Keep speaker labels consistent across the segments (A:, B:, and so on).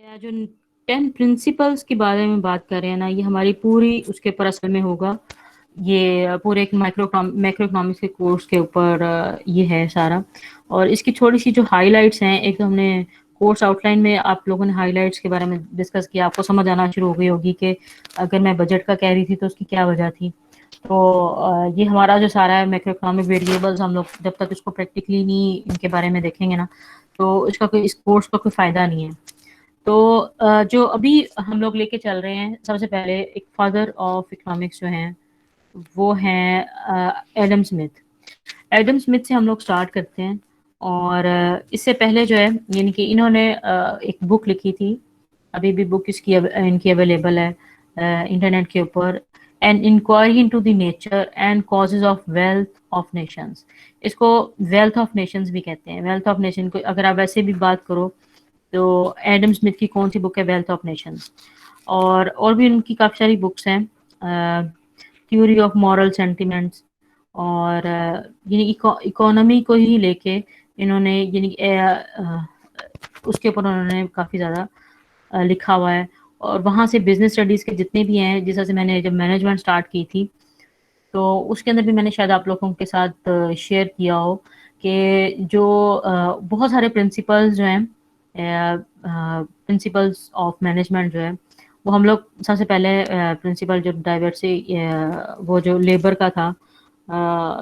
A: جو 10 پرنسپلس کے بارے میں بات کر رہے ہیں نا، یہ ہماری پوری اس کے اوپر اصل میں ہوگا. یہ پورے ایک مائکرو اکنامکس کے کورس کے اوپر یہ ہے سارا. اور اس کی تھوڑی سی جو ہائی لائٹس ہیں، ایک تو ہم نے کورس آؤٹ لائن میں آپ لوگوں نے ہائی لائٹس کے بارے میں ڈسکس کیا. آپ کو سمجھ آنا شروع ہو گئی ہوگی کہ اگر میں بجٹ کا کہہ رہی تھی تو اس کی کیا وجہ تھی. تو یہ ہمارا جو سارا ہے میکرو اکنامک ویریبلز، ہم لوگ جب تک اس کو پریکٹیکلی نہیں ان کے بارے میں دیکھیں گے نا، تو اس کا کوئی اس کورس کا کوئی فائدہ نہیں ہے. تو جو ابھی ہم لوگ لے کے چل رہے ہیں، سب سے پہلے ایک فادر آف اکنامکس جو ہیں وہ ہیں ایڈم اسمتھ. ایڈم اسمتھ سے ہم لوگ سٹارٹ کرتے ہیں. اور اس سے پہلے جو ہے، یعنی کہ انہوں نے ایک بک لکھی تھی. ابھی بھی بک ان کی اویلیبل ہے انٹرنیٹ کے اوپر. An inquiry into the nature and causes of wealth of nations. اس کو ویلتھ آف نیشنز بھی کہتے ہیں. ویلتھ آف نیشن کو اگر آپ ویسے بھی بات کرو تو ایڈم اسمتھ کی کون سی بک ہے؟ Wealth of nations. اور بھی ان کی کافی ساری بکس ہیں، تھیوری آف مورل سینٹیمنٹس. اور یعنی اکانومی کو ہی لے کے انہوں نے، یعنی اس کے اوپر انہوں نے کافی زیادہ لکھا ہوا ہے. اور وہاں سے بزنس اسٹڈیز کے جتنے بھی ہیں، جس طرح سے میں نے جب مینجمنٹ سٹارٹ کی تھی تو اس کے اندر بھی میں نے شاید آپ لوگوں کے ساتھ شیئر کیا ہو کہ جو بہت سارے پرنسپلز جو ہیں، پرنسپلز آف مینجمنٹ جو ہے، وہ ہم لوگ سب سے پہلے پرنسپل جو ڈائیورسی، وہ جو لیبر کا تھا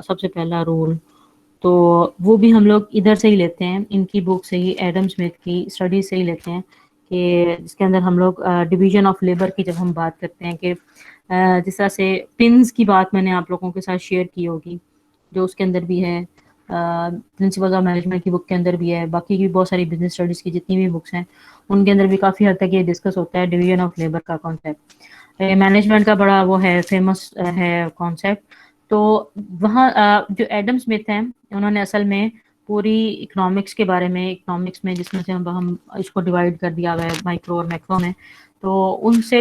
A: سب سے پہلا رول، تو وہ بھی ہم لوگ ادھر سے ہی لیتے ہیں، ان کی بک سے ہی، ایڈم اسمتھ کی اسٹڈیز سے ہی لیتے ہیں. کہ جس کے اندر ہم لوگ ڈویژن آف لیبر کی جب ہم بات کرتے ہیں کہ جس طرح سے پنز کی بات میں نے آپ لوگوں کے ساتھ شیئر کی ہوگی، جو اس کے اندر بھی ہے، پرنسپلز آف مینجمنٹ کی بک کے اندر بھی ہے. باقی کی بہت ساری بزنس اسٹڈیز کی جتنی بھی بکس ہیں ان کے اندر بھی کافی حد تک یہ ڈسکس ہوتا ہے ڈویژن آف لیبر کا کانسیپٹ. مینجمنٹ کا بڑا وہ ہے، فیمس ہے کانسیپٹ. تو وہاں جو ایڈم اسمتھ ہیں، انہوں نے اصل میں پوری اکنامکس کے بارے میں، اکنامکس میں جس میں سے ہم اس کو ڈیوائڈ کر دیا ہوا ہے مائکرو اور میکرو میں، تو ان سے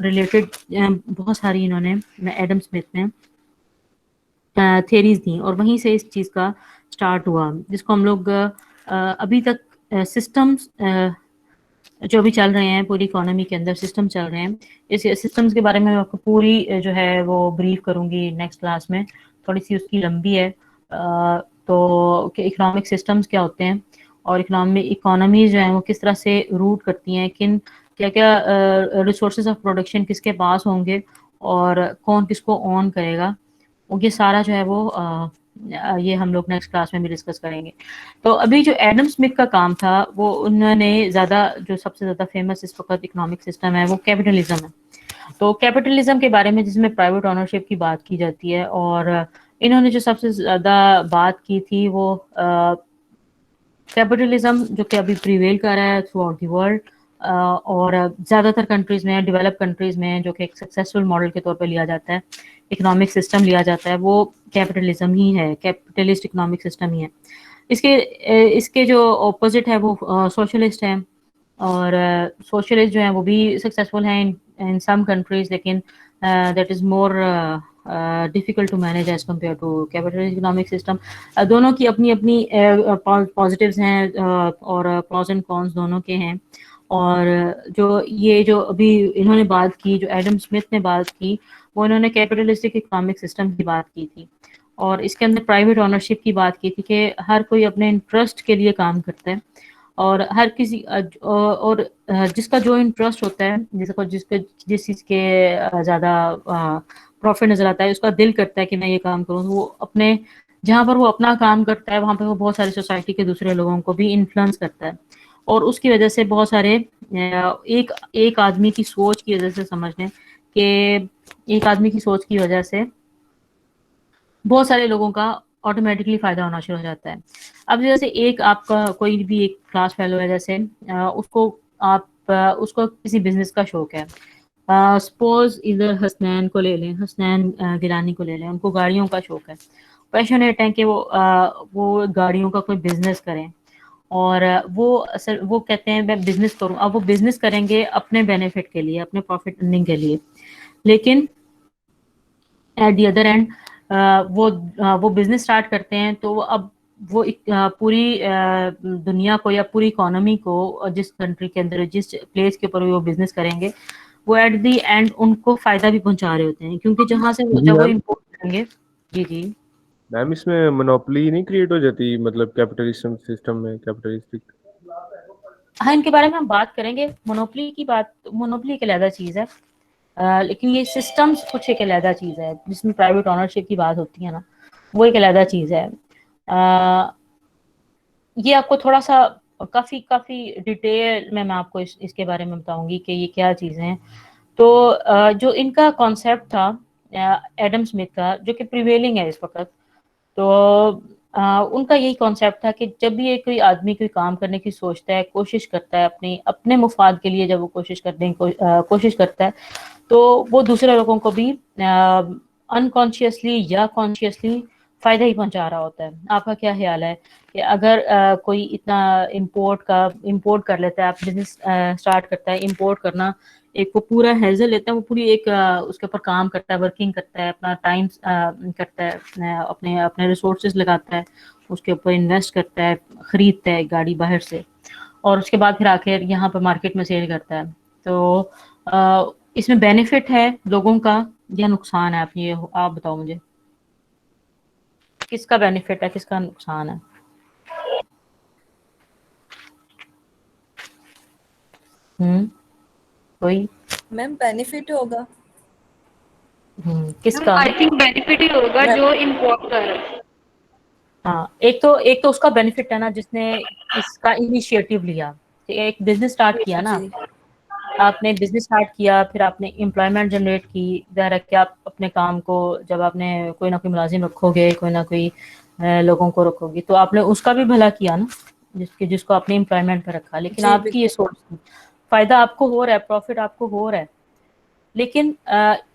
A: ریلیٹڈ بہت ساری انہوں نے ایڈم اسمتھ نے تھیریز دیں. اور وہیں سے اس چیز کا سٹارٹ ہوا، جس کو ہم لوگ ابھی تک سسٹمز جو بھی چل رہے ہیں پوری اکانومی کے اندر، سسٹم چل رہے ہیں. اس سسٹمز کے بارے میں آپ کو پوری جو ہے وہ بریف کروں گی نیکسٹ کلاس میں. تھوڑی سی اس کی لمبی ہے. تو کہ اکنامک سسٹمز کیا ہوتے ہیں اور اکانومیز جو ہیں وہ کس طرح سے روٹ کرتی ہیں، کیا کیا ریسورسز آف پروڈکشن کس کے پاس ہوں گے اور کون کس کو اون کرے گا، یہ سارا جو ہے وہ یہ ہم لوگ نیکسٹ کلاس میں بھی ڈسکس کریں گے. تو ابھی جو ایڈم اسمتھ کا کام تھا، وہ انہوں نے زیادہ، جو سب سے زیادہ فیمس اس وقت اکنامک سسٹم ہے وہ کیپٹلزم ہے. تو کیپٹلزم کے بارے میں جس میں پرائیویٹ آنرشپ کی بات کی جاتی ہے، اور انہوں نے جو سب سے زیادہ بات کی تھی وہ کیپٹلزم جو کہ ابھی پریویل کر رہا ہے تھرو آؤٹ دی ورلڈ، اور زیادہ تر کنٹریز میں، ڈیولپ کنٹریز میں، جو کہ ایک سکسیسفل ماڈل کے طور پہ لیا جاتا ہے، اکنامک سسٹم لیا جاتا ہے، وہ کیپٹلزم ہی ہے، کیپٹلسٹ اکنامک سسٹم ہی ہے. اس کے جو اپوزٹ ہے وہ سوشلسٹ ہے. اور سوشلسٹ جو ہیں وہ بھی سکسیزفل ہیں ان سم کنٹریز، لیکن that is more difficult to manage as compare to capitalist economic system. دونوں کی اپنی اپنی پازیٹیوز ہیں اور پروز اینڈ کونس دونوں کے ہیں. اور جو ابھی انہوں نے بات کی، جو ایڈم اسمتھ نے بات کی، وہ انہوں نے کیپٹلسٹک اکنامک سسٹم کی بات کی تھی. اور اس کے اندر پرائیویٹ آنرشپ کی بات کی تھی کہ ہر کوئی اپنے انٹرسٹ کے لیے کام کرتا ہے، اور ہر کسی اور جس کا جو انٹرسٹ ہوتا ہے، جس چیز کے زیادہ پروفٹ نظر آتا ہے، اس کا دل کرتا ہے کہ میں یہ کام کروں. وہ اپنے جہاں پر وہ اپنا کام کرتا ہے وہاں پہ وہ بہت ساری سوسائٹی کے دوسرے لوگوں کو بھی انفلوئنس کرتا ہے. اور اس کی وجہ سے بہت سارے ایک آدمی کی سوچ کی وجہ سے، سمجھ لیں کہ ایک آدمی کی سوچ کی وجہ سے بہت سارے لوگوں کا آٹومیٹکلی فائدہ ہونا شروع ہو جاتا ہے. اب جیسے ایک آپ کا کوئی بھی ایک کلاس فیلو ہے، جیسے اس کو کسی بزنس کا شوق ہے. سپوز ادھر حسنین کو لے لیں، حسنین گیلانی کو لے لیں، ان کو گاڑیوں کا شوق ہے، پیشنیٹ ہیں کہ وہ گاڑیوں کا کوئی بزنس کریں. اور وہ کہتے ہیں میں بزنس کروں. اب وہ بزنس کریں گے اپنے بینیفٹ کے لیے، اپنے پروفٹ ارننگ کے لیے، لیکن ایٹ دی ادر اینڈ وہ بزنس اسٹارٹ کرتے ہیں تو اب وہ پوری دنیا کو یا پوری اکانومی کو جس کنٹری کے اندر جس پلیس کے اوپر وہ بزنس کریں گے وہ ایٹ دی اینڈ ان کو فائدہ بھی پہنچا رہے ہوتے ہیں، کیونکہ جہاں سے
B: جی
A: جب وہ
B: میم،
A: امپورٹ کریں گے. جی جی
B: میم اس میں منوپلی نہیں کریٹ ہو جاتی مطلب کیپٹلسٹ سسٹم میں، کیپٹلسٹک؟
A: ہاں ان کے بارے میں ہم بات کریں گے. مونوپلی کی بات، مونوپلی ایک علیحدہ چیز ہے، لیکن یہ سسٹمز کچھ ایک علیحدہ چیز ہے جس میں پرائیویٹ آنرشپ کی بات ہوتی ہے نا، وہ ایک علیحدہ چیز ہے. یہ آپ کو تھوڑا سا کافی ڈیٹیل میں آپ کو اس کے بارے میں بتاؤں گی کہ یہ کیا چیزیں ہیں. تو جو ان کا کانسیپٹ تھا ایڈم اسمتھ کا، جو کہ پریویلنگ ہے اس وقت، تو ان کا یہی کانسیپٹ تھا کہ جب بھی کوئی آدمی کوئی کام کرنے کی سوچتا ہے، کوشش کرتا ہے اپنے مفاد کے لیے، جب وہ کوشش کرتا ہے تو وہ دوسرے لوگوں کو بھی انکانشیسلی یا کانشیسلی فائدہ ہی پہنچا رہا ہوتا ہے. آپ کا کیا خیال ہے کہ اگر کوئی اتنا امپورٹ کر لیتا ہے، آپ بزنس اسٹارٹ کرتا ہے، امپورٹ کرنا ایک وہ پورا ہیزل لیتا ہے، وہ پوری ایک اس کے اوپر کام کرتا ہے، ورکنگ کرتا ہے، اپنا ٹائم کرتا ہے، اپنے ریسورسز لگاتا ہے، اس کے اوپر انویسٹ کرتا ہے، خریدتا ہے گاڑی باہر سے، اور اس کے بعد پھر آ کے یہاں پہ مارکیٹ میں سیل کرتا ہے. تو اس میں بینیفٹ ہے لوگوں کا یا نقصان ہے؟ آپ بتاؤ مجھے کس کا بینیفٹ ہے، کس کا نقصان ہے؟ کوئی
C: میم بینیفٹ ہوگا.
A: کس کا؟
D: آئی تھنک بینیفٹ ہی ہوگا جو امپورٹ کر رہا ہے.
A: ہاں ایک تو اس کا بینیفٹ ہے نا جس نے اس کا انیشیٹو لیا، ایک بزنس سٹارٹ کیا نا،
C: جی
A: آپ نے بزنس سٹارٹ کیا، پھر آپ نے امپلائمنٹ جنریٹ کی. ظاہر ہے کہ آپ اپنے کام کو جب آپ نے کوئی نہ کوئی ملازم رکھو گے، کوئی نہ کوئی لوگوں کو رکھو گی، تو آپ نے اس کا بھی بھلا کیا نا، جس کو آپ نے امپلائمنٹ پہ رکھا. لیکن
C: جی
A: آپ کی یہ
C: بالکل.
A: سوچ تھی، فائدہ آپ کو ہو رہا ہے، پروفٹ آپ کو ہو رہا ہے، لیکن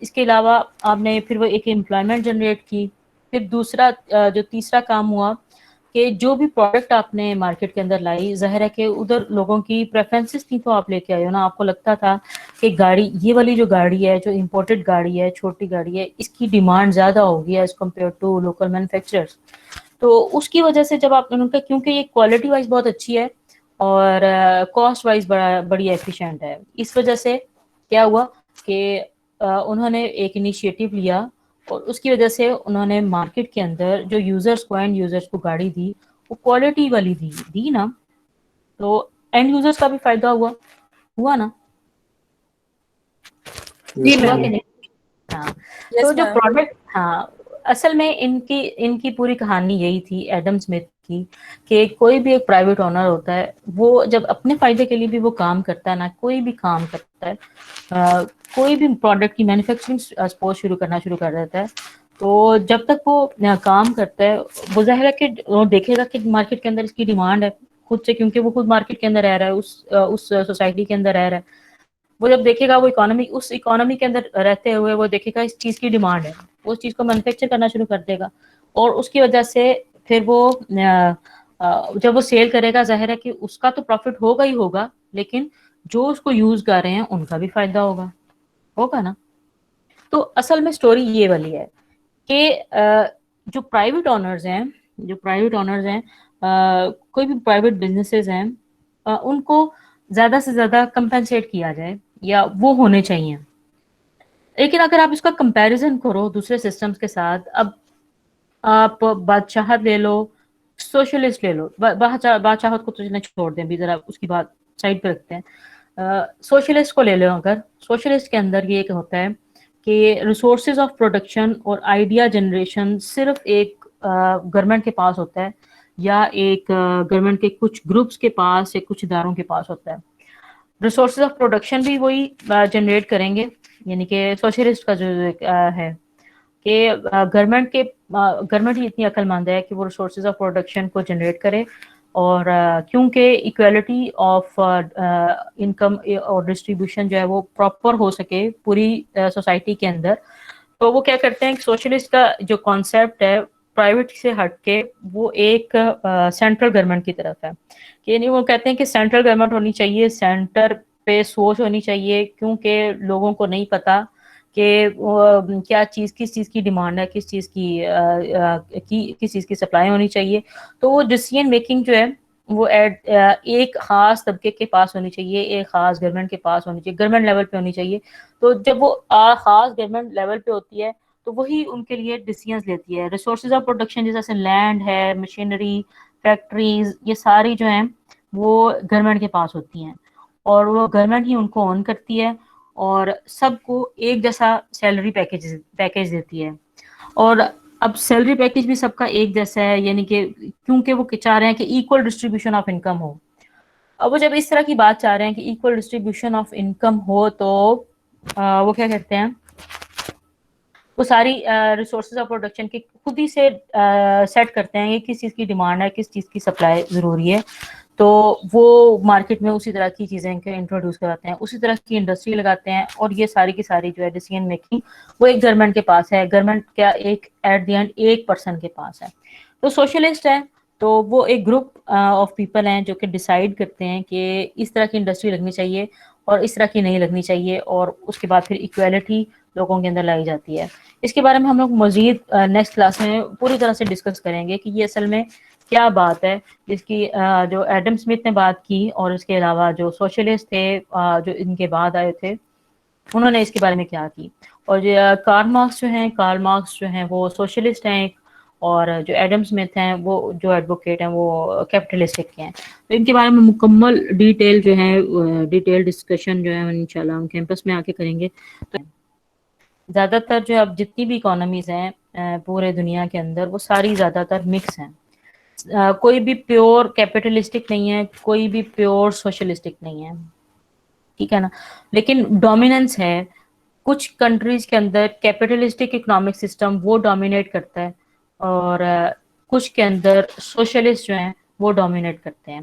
A: اس کے علاوہ آپ نے پھر وہ ایک امپلائمنٹ جنریٹ کی. پھر دوسرا جو تیسرا کام ہوا کہ جو بھی پروڈکٹ آپ نے مارکیٹ کے اندر لائی، ظاہر ہے کہ ادھر لوگوں کی پریفرنسز تھی تو آپ لے کے آئے ہو نا. آپ کو لگتا تھا کہ گاڑی، یہ والی جو گاڑی ہے، جو امپورٹڈ گاڑی ہے، چھوٹی گاڑی ہے، اس کی ڈیمانڈ زیادہ ہوگی as compare to local manufacturers. تو اس کی وجہ سے جب آپ نے ان کا، کیونکہ یہ کوالٹی وائز بہت اچھی ہے اور کاسٹ وائز بڑی ایفیشینٹ ہے، اس وجہ سے کیا ہوا کہ انہوں نے ایک انیشیٹو لیا اور اس کی وجہ سے انہوں نے مارکیٹ کے اندر جو یوزرز کو، اینڈ یوزرز کو گاڑی دی، وہ کوالٹی والی دی نا. تو اینڈ یوزرز کا بھی فائدہ ہوا نا.
D: جی
A: ہوا
D: میم.
A: کہ نہیں؟ ہاں. تو
C: یس
A: جو
C: میم.
A: پروڈکٹ، ہاں اصل میں ان کی پوری کہانی یہی تھی ایڈم اسمتھ کی، کہ کوئی بھی ایک پرائیویٹ اونر ہوتا ہے، وہ جب اپنے فائدے کے لیے بھی وہ کام کرتا ہے نا، کوئی بھی کام کرتا ہے، کوئی بھی پروڈکٹ کی مینوفیکچرنگ سپوز شروع کر دیتا ہے، تو جب تک وہ کام کرتا ہے، وہ ظاہر ہے کہ وہ دیکھے گا کہ مارکیٹ کے اندر اس کی ڈیمانڈ ہے خود سے، کیونکہ وہ خود مارکیٹ کے اندر رہ رہا ہے، اس سوسائٹی کے اندر رہ رہا ہے. وہ جب دیکھے گا، وہ اس اکانومی کے اندر رہتے ہوئے وہ دیکھے گا اس چیز کی ڈیمانڈ ہے، وہ اس چیز کو مینوفیکچر کرنا شروع کر دے گا، اور اس کی وجہ سے پھر وہ جب وہ سیل کرے گا، ظاہر ہے کہ اس کا تو پروفٹ ہوگا ہی ہوگا، لیکن جو اس کو یوز کر رہے ہیں ان کا بھی فائدہ ہوگا نا. تو اصل میں سٹوری یہ والی ہے کہ جو پرائیویٹ آنرز ہیں، کوئی بھی پرائیویٹ بزنسز ہیں، ان کو زیادہ سے زیادہ کمپنسیٹ کیا جائے یا وہ ہونے چاہیے. لیکن اگر آپ اس کا کمپیریزن کرو دوسرے سسٹمز کے ساتھ، اب آپ بادشاہت لے لو، سوشلسٹ لے لو، بادشاہت کو تو چھوڑ دیں بھی، ذرا اس کی بات سائڈ پہ رکھتے ہیں. سوشلسٹ کو لے لو. اگر سوشلسٹ کے اندر یہ ایک ہوتا ہے کہ ریسورسز آف پروڈکشن اور آئیڈیا جنریشن صرف ایک گورنمنٹ کے پاس ہوتا ہے، یا ایک گورنمنٹ کے کچھ گروپس کے پاس یا کچھ اداروں کے پاس ہوتا ہے. ریسورسز آف پروڈکشن بھی وہی جنریٹ کریں گے، یعنی کہ سوشلسٹ کا جو ہے کہ گورنمنٹ ہی اتنی عقل مند ہے کہ وہ ریسورسز آف پروڈکشن کو جنریٹ کرے، اور کیونکہ ایکویلٹی آف انکم اور ڈسٹریبیوشن جو ہے وہ پراپر ہو سکے پوری سوسائٹی کے اندر، تو وہ کیا کرتے ہیں کہ سوشلسٹ کا جو کانسیپٹ ہے پرائیویٹ سے ہٹ کے، وہ ایک سینٹرل گورنمنٹ کی طرف ہے. کہ نہیں، وہ کہتے ہیں کہ سینٹرل گورنمنٹ ہونی چاہیے، سینٹر پہ سوچ ہونی چاہیے، کیونکہ لوگوں کو نہیں پتا کہ کیا چیز کس چیز کی ڈیمانڈ ہے، کس چیز کی سپلائی ہونی چاہیے. تو وہ ڈیسیژن میکنگ جو ہے وہ ایک خاص طبقے کے پاس ہونی چاہیے، ایک خاص گورنمنٹ کے پاس ہونی چاہیے، گورنمنٹ لیول پہ ہونی چاہیے. تو جب وہ خاص گورنمنٹ لیول پہ ہوتی ہے تو وہی ان کے لیے ڈیسیژنز لیتی ہے. ریسورسز آف پروڈکشن جیسے لینڈ ہے، مشینری، فیکٹریز، یہ ساری جو ہیں وہ گورنمنٹ کے پاس ہوتی ہیں، اور وہ گورنمنٹ ہی ان کو اون کرتی ہے اور سب کو ایک جیسا سیلری پیکیج دیتی ہے. اور اب سیلری پیکیج بھی سب کا ایک جیسا ہے، یعنی کہ کیونکہ وہ چاہ رہے ہیں کہ ایکول ڈسٹریبیوشن آف انکم ہو. اب وہ جب اس طرح کی بات چاہ رہے ہیں کہ ایکول ڈسٹریبیوشن آف انکم ہو تو وہ کیا کہتے ہیں، وہ ساری ریسورسز آف پروڈکشن کی خود ہی سے سیٹ کرتے ہیں کہ کس چیز کی ڈیمانڈ ہے، کس چیز کی سپلائی ضروری ہے. تو وہ مارکیٹ میں اسی طرح کی چیزیں انٹروڈیوس کراتے ہیں، اسی طرح کی انڈسٹری لگاتے ہیں، اور یہ ساری کی ساری جو ہے ڈیسیژن میکنگ وہ ایک گورنمنٹ کے پاس ہے. گورنمنٹ کیا ایک ایٹ دی اینڈ ایک پرسن کے پاس ہے. تو سوشلسٹ ہے تو وہ ایک گروپ آف پیپل ہیں جو کہ ڈیسائیڈ کرتے ہیں کہ اس طرح کی انڈسٹری لگنی چاہیے اور اس طرح کی نہیں لگنی چاہیے، اور اس کے بعد پھر ایکویلٹی لوگوں کے اندر لائی جاتی ہے. اس کے بارے میں ہم لوگ مزید نیکسٹ کلاس میں پوری طرح سے ڈسکس کریں گے کہ یہ اصل میں کیا بات ہے، جس کی جو ایڈم اسمتھ نے بات کی، اور اس کے علاوہ جو سوشلسٹ تھے جو ان کے بعد آئے تھے انہوں نے اس کے بارے میں کیا کی. اور جو کارل مارکس جو ہیں وہ سوشلسٹ ہیں، اور جو ایڈم اسمتھ ہیں وہ جو ایڈوکیٹ ہیں وہ کیپٹلسٹک کے ہیں. تو ان کے بارے میں مکمل ڈیٹیل جو ہے ڈیٹیل ڈسکشن جو ہے انشاءاللہ ہم کیمپس میں آ کے کریں گے. تو زیادہ تر جو اب جتنی بھی اکانومیز ہیں پورے دنیا کے اندر وہ ساری زیادہ تر مکس ہیں. کوئی بھی پیور کیپٹلسٹک نہیں ہے، کوئی بھی پیور سوشلسٹک نہیں ہے، ٹھیک ہے نا. لیکن ڈومیننس ہے کچھ کنٹریز کے اندر، کیپٹلسٹک اکنامک سسٹم وہ ڈومینیٹ کرتا ہے، اور کچھ کے اندر سوشلسٹ جو ہیں وہ ڈومینیٹ کرتے ہیں.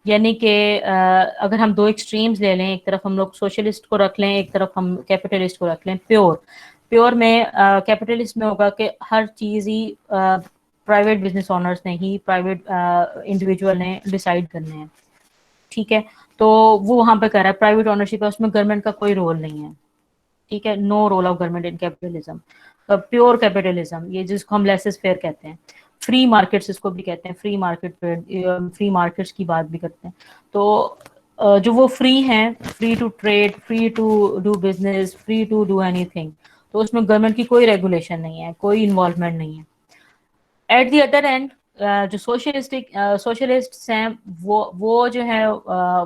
A: یعنی کہ اگر ہم دو ایکسٹریمز لے لیں، ایک طرف ہم لوگ سوشلسٹ کو رکھ لیں، ایک طرف ہم کیپٹلسٹ کو رکھ لیں. پیور میں کیپٹلسٹ میں ہوگا کہ ہر چیز ہی پرائیویٹ بزنس اونرز نے ہی، پرائیویٹ انڈیویجول نے ڈیسائیڈ کرنے ہیں، ٹھیک ہے. تو وہ وہاں پہ کہہ رہا ہے پرائیویٹ اونرشپ ہے، اس میں گورنمنٹ کا کوئی رول نہیں ہے، ٹھیک ہے. No role of government in capitalism. Pure capitalism یہ جس کو ہم لیسز فیئر کہتے ہیں، فری مارکیٹس اس کو بھی کہتے ہیں، فری مارکیٹس کی بات بھی کرتے ہیں. تو جو وہ فری ہیں، free to trade, free to do business, free to do anything, تو اس میں گورنمنٹ کی کوئی ریگولیشن نہیں ہے، کوئی انوالومنٹ نہیں ہے. ایٹ دی ادر اینڈ جو سوشلسٹ ہیں وہ جو ہے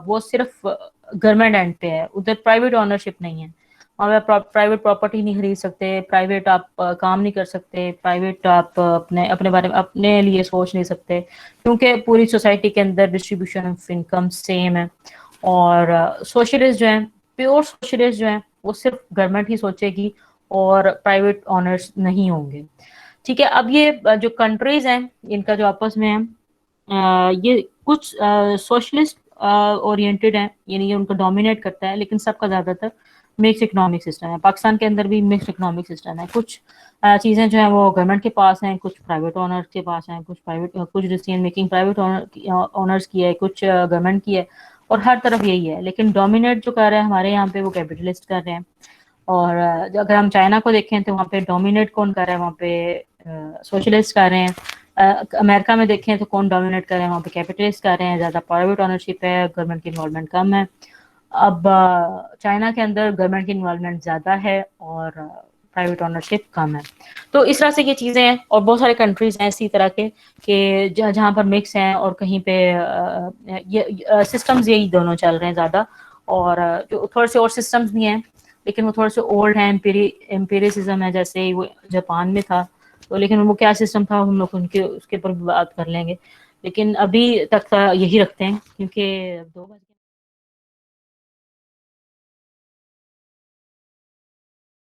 A: وہ صرف گورنمنٹ اینڈ پہ ہے، ادھر پرائیویٹ اونرشپ نہیں ہے. اور پرائیویٹ پراپرٹی نہیں خرید سکتے، پرائیویٹ آپ کام نہیں کر سکتے، پرائیویٹ آپ اپنے بارے میں اپنے لیے سوچ نہیں سکتے، کیونکہ پوری سوسائٹی کے اندر ڈسٹریبیوشن آف انکم سیم ہے. اور سوشلسٹ جو ہیں، پیور سوشلسٹ جو ہیں وہ صرف گورنمنٹ ہی سوچے گی اور پرائیویٹ آنرز نہیں ہوں گے، ٹھیک ہے. اب یہ جو کنٹریز ہیں ان کا جو آپس میں ہے یہ کچھ سوشلسٹ اورینٹڈ ہیں، یعنی یہ ان کو ڈومینیٹ کرتا ہے، لیکن سب کا زیادہ تر مکس اکنامک سسٹم ہے. پاکستان کے اندر بھی مکس اکنامک سسٹم ہے. کچھ چیزیں جو ہیں وہ گورنمنٹ کے پاس ہیں، کچھ پرائیویٹ اونرز کے پاس ہیں، کچھ ڈیسیژن میکنگ پرائیویٹ اونرز کی ہے، کچھ گورنمنٹ کی ہے، اور ہر طرف یہی ہے. لیکن ڈومینیٹ جو کر رہے ہیں ہمارے یہاں پہ وہ کیپٹلسٹ کر رہے ہیں. اور اگر ہم چائنا کو دیکھیں تو وہاں پہ ڈومینیٹ کون کر رہا ہے، وہاں پہ سوشلسٹ کر رہے ہیں. امریکہ میں دیکھیں تو کون ڈومینیٹ کر رہے ہیں، وہاں پہ کیپٹلسٹ کر رہے ہیں، زیادہ پرائیویٹ اونرشپ ہے، گورنمنٹ کی انوالومنٹ کم ہے. اب چائنا کے اندر گورنمنٹ کی انوالومنٹ زیادہ ہے اور پرائیویٹ اونرشپ کم ہے. تو اس طرح سے یہ چیزیں ہیں، اور بہت سارے کنٹریز ہیں اسی طرح کے کہ جہاں پر مکس ہیں، اور کہیں پہ یہ سسٹمز یہی دونوں چل رہے ہیں زیادہ. اور جو تھوڑے سے اور سسٹمز بھی ہیں لیکن وہ تھوڑے سے اولڈ ہیں، امپیریسزم ہے، جیسے وہ جاپان میں تھا. تو لیکن وہ کیا سسٹم تھا ہم لوگ اس کے اوپر بات کر لیں گے، لیکن ابھی تک یہی رکھتے ہیں کیونکہ 2 بج